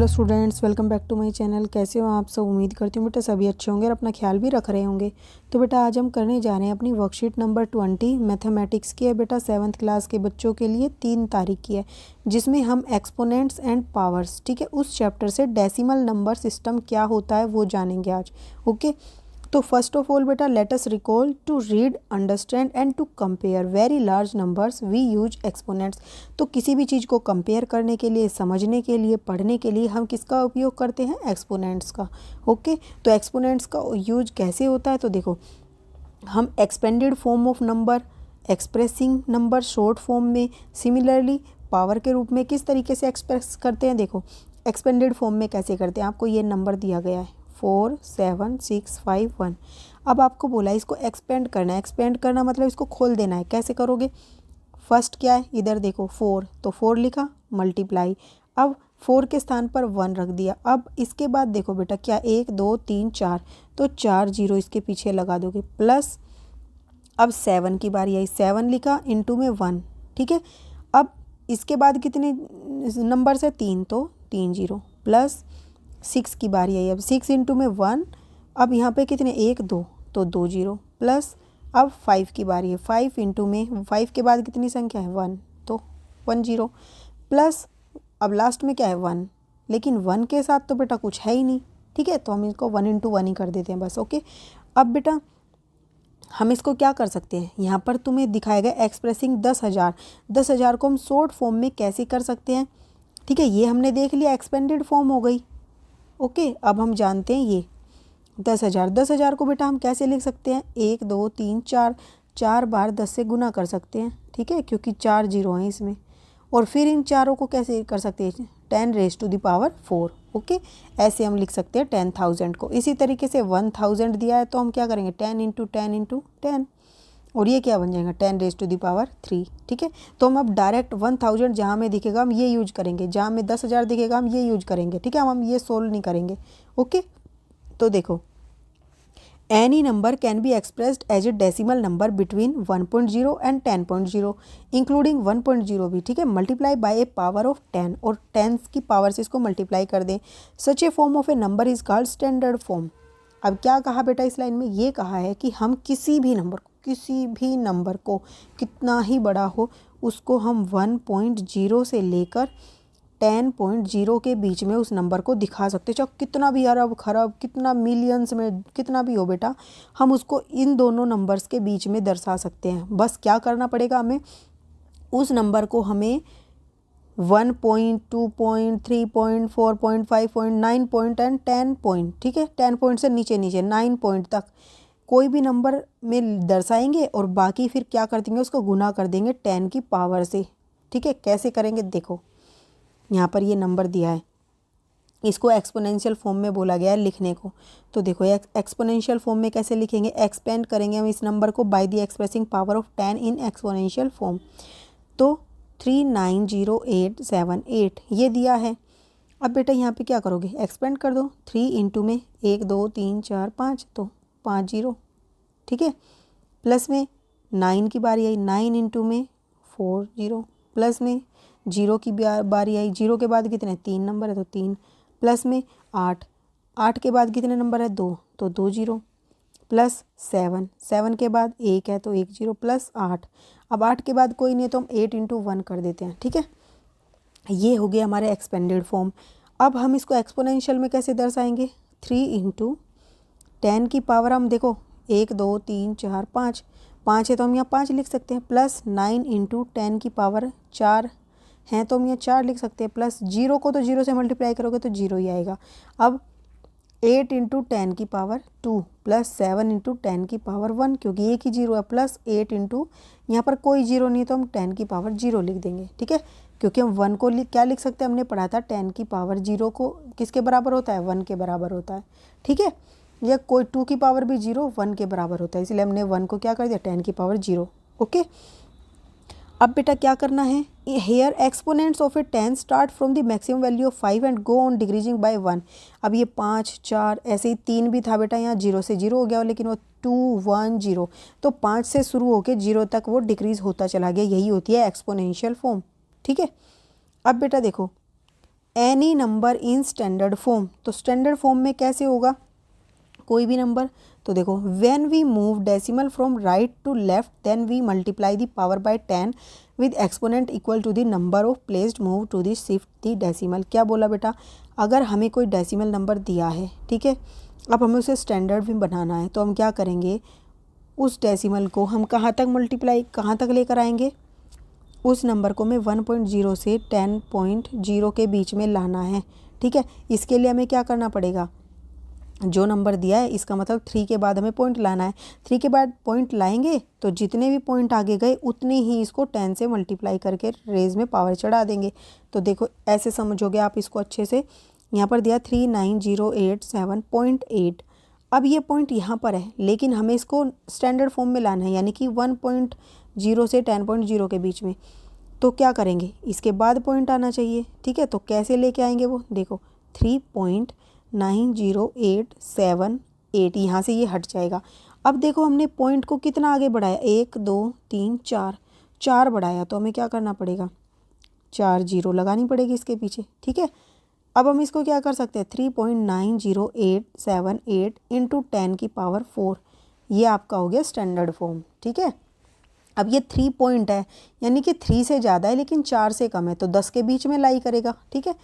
Hello students, welcome back to my channel. कैसे हो आप सब? उम्मीद करती हूँ बेटा सभी अच्छे होंगे और अपना ख्याल भी रख रहे होंगे। तो बेटा आज हम करने जा रहे हैं अपनी वर्कशीट नंबर 20 मैथमेटिक्स की है बेटा। 7th क्लास के बच्चों के लिए 3 तारीख की है, जिसमें हम एक्सपोनेंट्स एंड पावर्स, ठीक है, उस चैप्टर से डेसिमल नंबर सिस्टम क्या होता है वो जानेंगे आज। ओके, तो फर्स्ट ऑफ ऑल बेटा let us recall to read, understand and to compare very large numbers we use exponents. तो किसी भी चीज़ को कंपेयर करने के लिए, समझने के लिए, पढ़ने के लिए हम किसका उपयोग करते हैं? एक्सपोनेंट्स का। ओके, तो एक्सपोनेंट्स का यूज कैसे होता है? तो देखो, हम expanded form of number, expressing number short form में, सिमिलरली पावर के रूप में किस तरीके से एक्सप्रेस करते हैं? देखो, एक्सपेंडेड फॉर्म में कैसे करते हैं? आपको ये नंबर दिया गया है 4 7 6 5 1। अब आपको बोला है इसको एक्सपेंड करना है। एक्सपेंड करना मतलब इसको खोल देना है। कैसे करोगे? फर्स्ट क्या है? इधर देखो 4, तो 4 लिखा, मल्टीप्लाई। अब 4 के स्थान पर 1 रख दिया। अब इसके बाद देखो बेटा क्या, 1 2 3 4, तो 4 जीरो इसके पीछे लगा दोगे, प्लस अब 7 की बारी आई, 7 लिखा, इंटू में 1, ठीक है। अब इसके बाद कितने नंबर से? 3, तो 3 जीरो, प्लस 6 की बारी आई। अब 6 इंटू में 1, अब यहाँ पे कितने? 1 2, तो 2 जीरो, प्लस अब 5 की बारी है। 5 इंटू में 5 के बाद कितनी संख्या है? 1, तो 1 जीरो, प्लस अब लास्ट में क्या है? 1, लेकिन 1 के साथ तो बेटा कुछ है ही नहीं, ठीक है, तो हम इसको 1 इंटू 1 ही कर देते हैं बस। ओके, अब बेटा हम इसको क्या कर सकते हैं? यहाँ पर तुम्हें दिखाया गया एक्सप्रेसिंग 10,000। 10,000 को हम शॉर्ट फॉर्म में कैसे कर सकते हैं? ठीक है, ये हमने देख लिया, एक्सपेंडेड फॉर्म हो गई। ओके, अब हम जानते हैं ये 10,000। 10,000 को बेटा हम कैसे लिख सकते हैं? 1 2 3 4, 4 बार 10 से गुना कर सकते हैं, ठीक है, क्योंकि 4 जीरो हैं इसमें। और फिर इन चारों को कैसे कर सकते हैं? 10 raise to the power 4। Okay, ऐसे हम लिख सकते हैं 10,000 को। इसी तरीके से 1,000 दिया है तो हम क्या करेंगे? 10 इंटू 10 इंटू 10, और ये क्या बन जाएगा? 10 रेज़ टू द पावर 3, ठीक है। तो हम अब डायरेक्ट 1,000 जहाँ में दिखेगा हम ये यूज करेंगे, जहाँ में 10,000 दिखेगा हम ये यूज करेंगे, ठीक है। हम ये सोल्व नहीं करेंगे। ओके, तो देखो, any number can be expressed as a decimal number between 1.0 and 10.0, including 1.0 भी, ठीक है, multiply by a power of 10, और 10 की पावर से इसको मल्टीप्लाई कर दें। Such a form of a number is called standard form. अब क्या कहा बेटा इस लाइन में? ये कहा है कि हम किसी भी नंबर को कितना ही बड़ा हो उसको हम 1.0 से लेकर 10.0 के बीच में उस नंबर को दिखा सकते हैं। चाहे कितना भी अरब खरब, कितना मिलियंस में, कितना भी हो बेटा, हम उसको इन दोनों नंबर्स के बीच में दर्शा सकते हैं। बस क्या करना पड़ेगा हमें? उस नंबर को हमें 1 point, 2 point, 3 point, 4 point, 5 point, 9 point and 10 point, ठीक है, 10 पॉइंट से नीचे 9 पॉइंट तक कोई भी नंबर में दर्शाएंगे, और बाकी फिर क्या कर देंगे? उसको गुना कर देंगे 10 की पावर से, ठीक है। कैसे करेंगे? देखो, यहाँ पर ये नंबर दिया है, इसको एक्सपोनेंशियल फॉर्म में बोला गया है लिखने को। तो देखो, एक्सपोनेंशियल फॉर्म में कैसे लिखेंगे? एक्सपेंड करेंगे हम इस नंबर को by the expressing power of 10 in exponential form. तो 390,878 ये दिया है। अब बेटा यहाँ पे क्या करोगे? एक्सपेंड कर दो। 3 इंटू में 1 2 3 4 5, तो 5 जीरो, ठीक है, प्लस में 9 की बारी आई, 9 इंटू में 4 जीरो, प्लस में 0 की बारी आई, 0 के बाद कितने? 3 नंबर है तो 3, प्लस में 8, 8 के बाद कितने नंबर है? 2, तो 2 जीरो, प्लस 7, 7 के बाद 1 है तो 1 जीरो, प्लस 8। अब 8 के बाद कोई नहीं है तो हम 8 इंटू 1 कर देते हैं, ठीक है। ये हो गया हमारे एक्सपेंडेड फॉर्म। अब हम इसको एक्सपोनेंशियल में कैसे दर्शाएंगे? 3 इंटू 10 की पावर, हम देखो 1 2 3 4 5, 5 है तो हम यहाँ 5 लिख सकते हैं, प्लस 9 इंटू 10 की पावर 4 हैं तो हम यहाँ 4 लिख सकते हैं, प्लस 0 को तो 0 से मल्टीप्लाई करोगे तो 0 ही आएगा। अब 8 इंटू 10 की पावर 2, प्लस 7 इंटू 10 की पावर 1, क्योंकि एक ही 0 है, प्लस 8 इंटू, यहाँ पर कोई 0 नहीं है तो हम 10 की पावर 0 लिख देंगे, ठीक है, क्योंकि हम 1 को क्या लिख सकते हैं? हमने पढ़ा था 10 की पावर 0 को किसके बराबर होता है? 1 के बराबर होता है, ठीक है। या कोई 2 की पावर भी 0 1 के बराबर होता है, इसलिए हमने 1 को क्या कर दिया? 10 की पावर 0। ओके, अब बेटा क्या करना है? Here exponents of a 10 start from the maximum value of 5 and go on decreasing by 1। अब ये 5 4 ऐसे ही 3 भी था बेटा, यहाँ 0 से 0 हो गया, लेकिन वो 2 1 0, तो 5 से शुरू होकर 0 तक वो डिक्रीज होता चला गया। यही होती है एक्सपोनेंशियल फॉर्म, ठीक है। अब बेटा देखो, any number in standard form. तो स्टैंडर्ड फॉर्म में कैसे होगा कोई भी नंबर? तो देखो, when we move decimal from right to left then we multiply the power by 10 with exponent equal to the number of placed move to the shift the decimal. क्या बोला बेटा? अगर हमें कोई डेसिमल नंबर दिया है, ठीक है, अब हमें उसे स्टैंडर्ड में बनाना है, तो हम क्या करेंगे, उस डेसिमल को हम कहाँ तक मल्टीप्लाई, कहाँ तक लेकर आएंगे, उस नंबर को हमें 1.0 से 10.0 के बीच में लाना है, ठीक है। इसके लिए हमें क्या करना पड़ेगा, जो नंबर दिया है इसका मतलब 3 के बाद हमें पॉइंट लाना है। 3 के बाद पॉइंट लाएंगे तो जितने भी पॉइंट आगे गए उतने ही इसको 10 से मल्टीप्लाई करके रेज में पावर चढ़ा देंगे। तो देखो ऐसे समझोगे आप इसको अच्छे से। यहाँ पर दिया 39087.8। अब ये पॉइंट यहाँ पर है, लेकिन हमें इसको स्टैंडर्ड फॉर्म में लाना है, यानी कि 1.0 से 10.0 के बीच में। तो क्या करेंगे, इसके बाद पॉइंट आना चाहिए, ठीक है। तो कैसे लेके आएंगे वो, देखो 3.90878, यहाँ से ये हट जाएगा। अब देखो हमने पॉइंट को कितना आगे बढ़ाया, 1 2 3 4 बढ़ाया, तो हमें क्या करना पड़ेगा, 4 जीरो लगानी पड़ेगी इसके पीछे, ठीक है। अब हम इसको क्या कर सकते हैं, 3.90878 इंटू 10 की पावर 4, ये आपका हो गया स्टैंडर्ड फॉर्म, ठीक है। अब ये 3 पॉइंट है, यानी कि 3 से ज़्यादा है लेकिन 4 से कम है, तो 10 के बीच में लाई करेगा, ठीक है।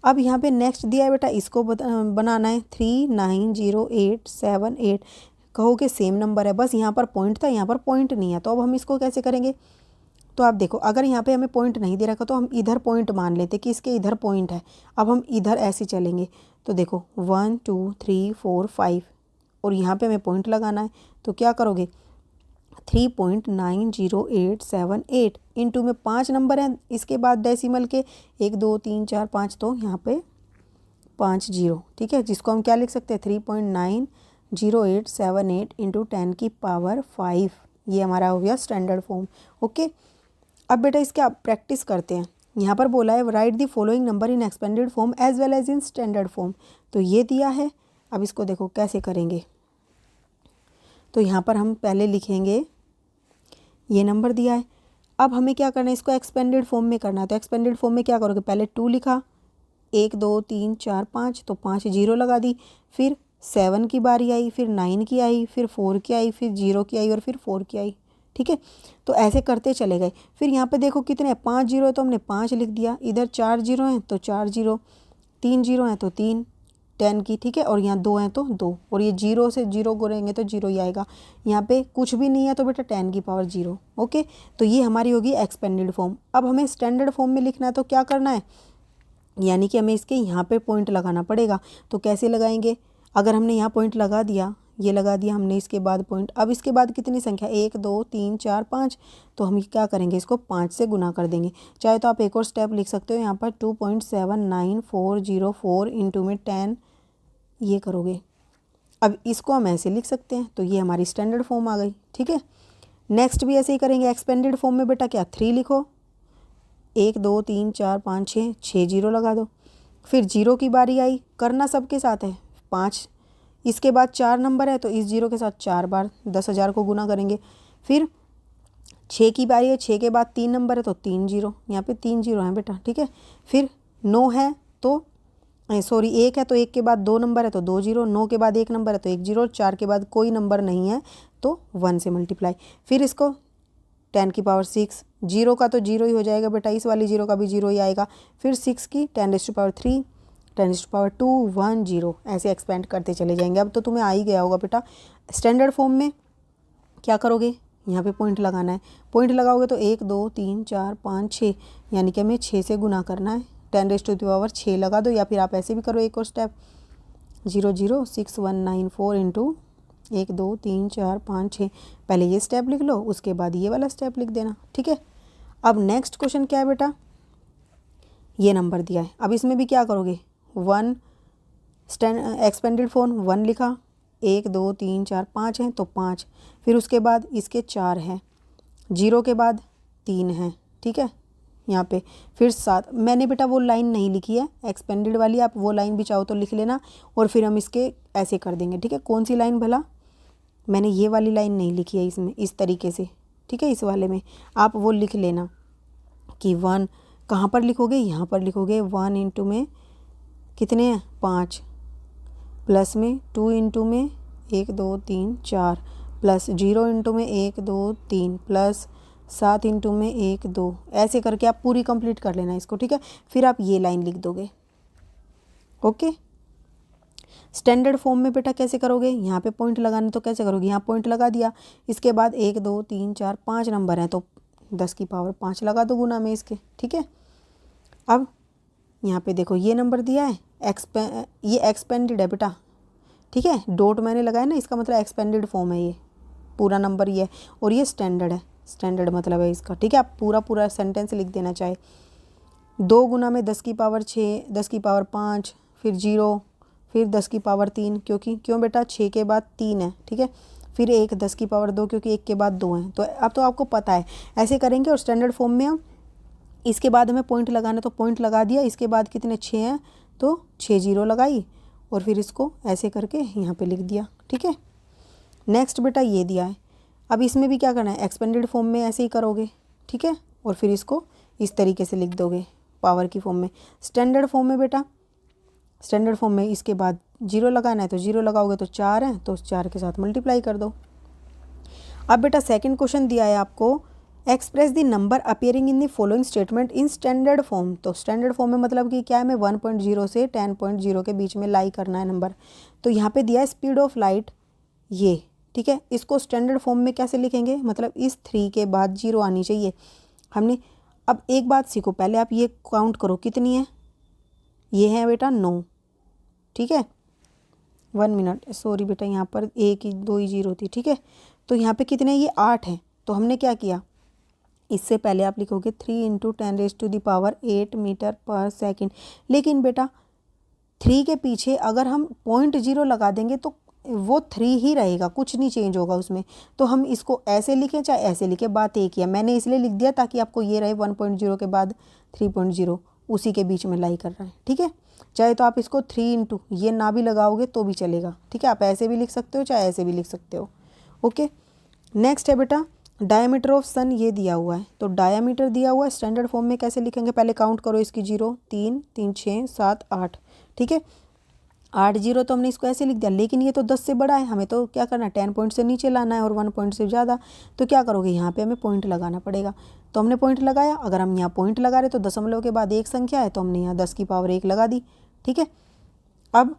अब यहाँ पे नेक्स्ट दिया है बेटा, इसको बनाना है 3900878। कहो कि सेम नंबर है, बस यहाँ पर पॉइंट था, यहाँ पर पॉइंट नहीं है, तो अब हम इसको कैसे करेंगे। तो आप देखो, अगर यहाँ पे हमें पॉइंट नहीं दे रखा तो हम इधर पॉइंट मान लेते कि इसके इधर पॉइंट है। अब हम इधर ऐसे चलेंगे, तो देखो 1 2 3 4 5 और यहाँ पे हमें पॉइंट लगाना है। तो क्या करोगे, 3.90878 इंटू में 5 नंबर हैं इसके बाद डेसिमल के, 1 2 3 4 5, तो यहाँ पे 5 जीरो, ठीक है, जिसको हम क्या लिख सकते हैं, 3.90878 इंटू 10 की पावर 5। ये हमारा हो गया स्टैंडर्ड फॉर्म, ओके। अब बेटा इसके आप प्रैक्टिस करते हैं। यहाँ पर बोला है write the following number in expanded form as well as in standard form. तो ये दिया है, अब इसको देखो कैसे करेंगे। तो यहाँ पर हम पहले लिखेंगे, ये नंबर दिया है, अब हमें क्या करना है, इसको एक्सपेंडेड फॉर्म में करना है। तो एक्सपेंडेड फॉर्म में क्या करोगे, पहले 2 लिखा, 1 2 3 4 5, तो 5 जीरो लगा दी, फिर 7 की बारी आई, फिर 9 की आई, फिर 4 की आई, फिर 0 की आई और फिर 4 की आई, ठीक है। तो ऐसे करते चले गए। फिर यहाँ पे देखो कितने हैं, 5 जीरो है तो हमने 5 लिख दिया, इधर 4 जीरो हैं तो 4 जीरो, 3 जीरो हैं तो 3 10 की, ठीक है, और यहाँ 2 हैं तो 2, और ये 0 से 0 गुणेंगे तो 0 ही आएगा। यहाँ पे कुछ भी नहीं है तो बेटा 10 की पावर 0, ओके। तो ये हमारी होगी एक्सपेंडेड फॉर्म। अब हमें स्टैंडर्ड फॉर्म में लिखना है, तो क्या करना है, यानी कि हमें इसके यहाँ पे पॉइंट लगाना पड़ेगा। तो कैसे लगाएंगे, अगर हमने यहाँ पॉइंट लगा दिया, ये लगा दिया हमने, इसके बाद पॉइंट, अब इसके बाद कितनी संख्या, 1 2 3 4 5, तो हम क्या करेंगे, इसको 5 से गुना कर देंगे। चाहे तो आप एक और स्टेप लिख सकते हो, यहाँ पर 2.79404 इंटू में 10 ये करोगे। अब इसको हम ऐसे लिख सकते हैं, तो ये हमारी स्टैंडर्ड फॉर्म आ गई, ठीक है। नेक्स्ट भी ऐसे ही करेंगे, एक्सपेंडेड फॉर्म में बेटा क्या, 3 लिखो, 1 2 3 4 5 6 जीरो लगा दो, फिर जीरो की बारी आई, करना सबके साथ है 5, इसके बाद 4 नंबर है तो इस जीरो के साथ 4 बार 10,000 को गुना करेंगे। फिर 6 की बारी है, 6 के बाद 3 नंबर है तो 3 जीरो, यहाँ पे 3 जीरो हैं बेटा, ठीक है। फिर 9 है तो सॉरी 1 है तो 1 के बाद 2 नंबर है तो 2 जीरो, 9 के बाद 1 नंबर है तो 1 जीरो, 4 के बाद कोई नंबर नहीं है तो 1 से मल्टीप्लाई। फिर इसको 10 की पावर 6, जीरो का तो जीरो ही हो जाएगा बेटा, इस वाली जीरो का भी जीरो ही आएगा। फिर 6 की 10⁻3, 10⁻2, 1 जीरो, ऐसे एक्सपेंड करते चले जाएंगे। अब तो तुम्हें आ ही गया होगा बेटा। स्टैंडर्ड फॉर्म में क्या करोगे, यहाँ पे पॉइंट लगाना है, पॉइंट लगाओगे तो 1 2 3 4 5 6, यानी कि हमें 6 से गुना करना है, 10⁻6 लगा दो, या फिर आप ऐसे भी करो एक और स्टेप, 0069194 इंटू 1 2 3 4 5 6, पहले ये स्टेप लिख लो, उसके बाद ये वाला स्टेप लिख देना, ठीक है। अब नेक्स्ट क्वेश्चन क्या है बेटा, ये नंबर दिया है, अब इसमें भी क्या करोगे, 1 एक्सपेंडेड फॉर्म 1 लिखा, 1 2 3 4 5 हैं तो 5, फिर उसके बाद इसके 4 हैं, जीरो के बाद 3 हैं, ठीक है, यहाँ पे फिर 7, मैंने बेटा वो लाइन नहीं लिखी है एक्सपेंडेड वाली, आप वो लाइन भी चाहो तो लिख लेना, और फिर हम इसके ऐसे कर देंगे, ठीक है। कौन सी लाइन भला, मैंने ये वाली लाइन नहीं लिखी है इसमें इस तरीके से, ठीक है, इस वाले में आप वो लिख लेना कि 1 कहाँ पर लिखोगे, यहाँ पर लिखोगे 1 इंटू में कितने हैं 5, प्लस में 2 इंटू में 1 2 3 4, प्लस 0 इंटू में 1 2 3, प्लस 7 इंटू में 1 2, ऐसे करके आप पूरी कंप्लीट कर लेना इसको, ठीक है। फिर आप ये लाइन लिख दोगे। ओके, स्टैंडर्ड फॉर्म में बेटा कैसे करोगे, यहाँ पे पॉइंट लगाने तो कैसे करोगे, यहाँ पॉइंट लगा दिया, इसके बाद 1 2 3 4 5 नंबर हैं तो 10 की पावर 5 लगा दो गुना में इसके, ठीक है। अब यहाँ पे देखो ये नंबर दिया है, ये एक्सपेंडेड है बेटा, ठीक है, डॉट मैंने लगाया ना, इसका मतलब एक्सपेंडेड फॉर्म है, ये पूरा नंबर ये है, और ये स्टैंडर्ड है, स्टैंडर्ड मतलब है इसका, ठीक है। आप पूरा सेंटेंस लिख देना चाहे। 2 गुना में 10 की पावर 6, 10 की पावर 5, फिर 0, फिर 10 की पावर 3, क्यों बेटा 6 के बाद 3 है, ठीक है। फिर 1 10 की पावर 2, क्योंकि 1 के बाद 2 हैं, तो अब तो आपको पता है ऐसे करेंगे। और स्टैंडर्ड फॉर्म में हम इसके बाद हमें पॉइंट लगाना, तो पॉइंट लगा दिया, इसके बाद कितने 6 हैं तो 6 0 लगाई, और फिर इसको ऐसे करके यहाँ पे लिख दिया, ठीक है। नेक्स्ट बेटा ये दिया है, अब इसमें भी क्या करना है, एक्सपेंडेड फॉर्म में ऐसे ही करोगे, ठीक है, और फिर इसको इस तरीके से लिख दोगे पावर की फॉर्म में। स्टैंडर्ड फॉर्म में बेटा, स्टैंडर्ड फॉर्म में इसके बाद 0 लगाना है, तो 0 लगाओगे तो 4 है, तो 4 के साथ मल्टीप्लाई कर दो। अब बेटा सेकंड क्वेश्चन दिया है आपको, express the number appearing in the following statement in standard form. तो स्टैंडर्ड फॉर्म में मतलब कि क्या है, मैं 1.0 से 10.0 के बीच में लाई करना है नंबर। तो यहाँ पे दिया है स्पीड ऑफ लाइट ये, ठीक है। इसको स्टैंडर्ड फॉर्म में कैसे लिखेंगे, मतलब इस 3 के बाद 0 आनी चाहिए हमने। अब एक बात सीखो, पहले आप ये काउंट करो कितनी है, ये है बेटा 9, ठीक है। 1 मिनट, सॉरी बेटा, यहाँ पर 1 ही 2 ही 0 थी, ठीक है। तो यहाँ पे कितने, ये 8 हैं। तो हमने क्या किया, इससे पहले आप लिखोगे 3 × 10⁸ मीटर पर सेकेंड। लेकिन बेटा 3 के पीछे अगर हम 0.0 लगा देंगे तो वो 3 ही रहेगा, कुछ नहीं चेंज होगा उसमें। तो हम इसको ऐसे लिखें चाहे ऐसे लिखें, बात एक ही है। मैंने इसलिए लिख दिया ताकि आपको ये रहे 1.0 के बाद 3.0 उसी के बीच में लाई कर रहा है, ठीक है। चाहे तो आप इसको 3 × ये ना भी लगाओगे तो भी चलेगा, ठीक है। आप ऐसे भी लिख सकते हो चाहे ऐसे भी लिख सकते हो। ओके, नेक्स्ट है बेटा डायमीटर ऑफ सन, ये दिया हुआ है। तो डायमीटर दिया हुआ है, स्टैंडर्ड फॉर्म में कैसे लिखेंगे, पहले काउंट करो इसकी 0 3 3 6 7 8, ठीक है। 8 0 तो हमने इसको ऐसे लिख दिया, लेकिन ये तो 10 से बड़ा है, हमें तो क्या करना है 10 पॉइंट से नीचे लाना है और 1 पॉइंट से ज़्यादा। तो क्या करोगे, यहाँ पे हमें पॉइंट लगाना पड़ेगा। तो हमने पॉइंट लगाया, अगर हम यहाँ पॉइंट लगा रहे तो दशमलव के बाद एक संख्या है, तो हमने यहाँ 10 की पावर 1 लगा दी, ठीक है। अब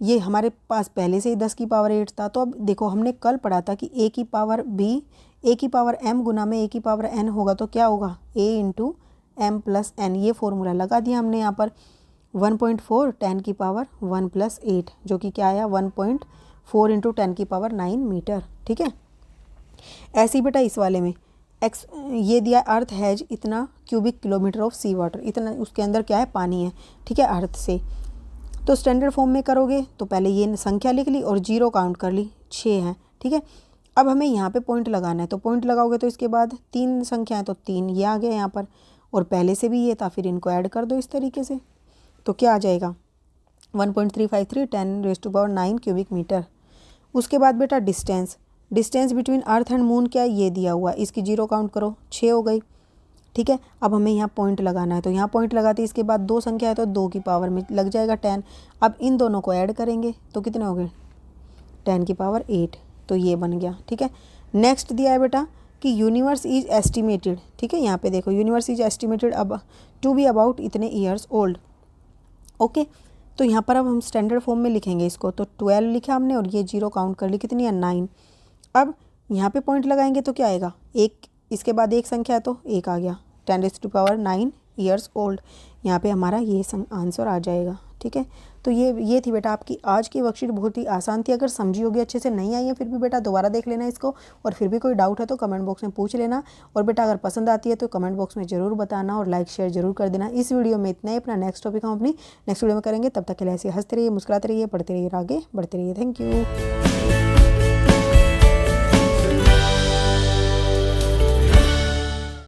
ये हमारे पास पहले से ही 10 की पावर 8 था। तो अब देखो हमने कल पढ़ा था कि a की पावर b a की पावर m गुना में a की पावर n होगा, तो क्या होगा a × m + n। ये फॉर्मूला लगा दिया हमने यहाँ पर 1.4 10 की पावर 1 + 8, जो कि क्या आया 1.4 × 10 की पावर 9 मीटर, ठीक है। ऐसे ही बेटा इस वाले में ये दिया अर्थ हैज इतना cubic kilometre of sea water, इतना उसके अंदर क्या है पानी है, ठीक है, अर्थ से। तो स्टैंडर्ड फॉर्म में करोगे तो पहले ये संख्या लिख ली और 0 काउंट कर ली, 6 हैं, ठीक है। अब हमें यहाँ पे पॉइंट लगाना है, तो पॉइंट लगाओगे तो इसके बाद 3 संख्या है, तो 3 ये आ गया यहाँ पर, और पहले से भी ये था, फिर इनको ऐड कर दो इस तरीके से। तो क्या आ जाएगा 1.353 10⁹9 क्यूबिक मीटर। उसके बाद बेटा distance between earth and moon क्या है, ये दिया हुआ, इसकी 0 काउंट करो, 6 हो गई, ठीक है। अब हमें यहाँ पॉइंट लगाना है, तो यहाँ पॉइंट लगाते इसके बाद 2 संख्या है, तो 2 की पावर में लग जाएगा 10। अब इन दोनों को ऐड करेंगे तो कितने हो गए 10 की पावर 8, तो ये बन गया, ठीक है। नेक्स्ट दिया है बेटा कि यूनिवर्स इज एस्टिमेटेड, ठीक है। यहाँ पे देखो यूनिवर्स इज एस्टिमेटेड अब टू बी अबाउट इतने ईयर्स ओल्ड। ओके, तो यहाँ पर अब हम स्टैंडर्ड फॉर्म में लिखेंगे इसको, तो 12 लिखा हमने और ये 0 काउंट कर ली, कितनी है 9। अब यहाँ पे पॉइंट लगाएंगे तो क्या आएगा, एक इसके बाद एक संख्या है तो 1 आ गया, 10⁹9 ईयर्स ओल्ड। यहाँ पे हमारा ये आंसर आ जाएगा, ठीक है। तो ये थी बेटा आपकी आज की वर्कशीट, बहुत ही आसान थी। अगर समझी होगी अच्छे से, नहीं आई है फिर भी बेटा दोबारा देख लेना इसको, और फिर भी कोई डाउट है तो कमेंट बॉक्स में पूछ लेना। और बेटा अगर पसंद आती है तो कमेंट बॉक्स में ज़रूर बताना और लाइक शेयर जरूर कर देना। इस वीडियो में इतना ही, अपना नेक्स्ट टॉपिक हम अपनी नेक्स्ट वीडियो में करेंगे। तब तक के लिए ऐसे हंसते रहिए, मुस्कुराते रहिए, पढ़ते रहिए, आगे बढ़ते रहिए। Thank you.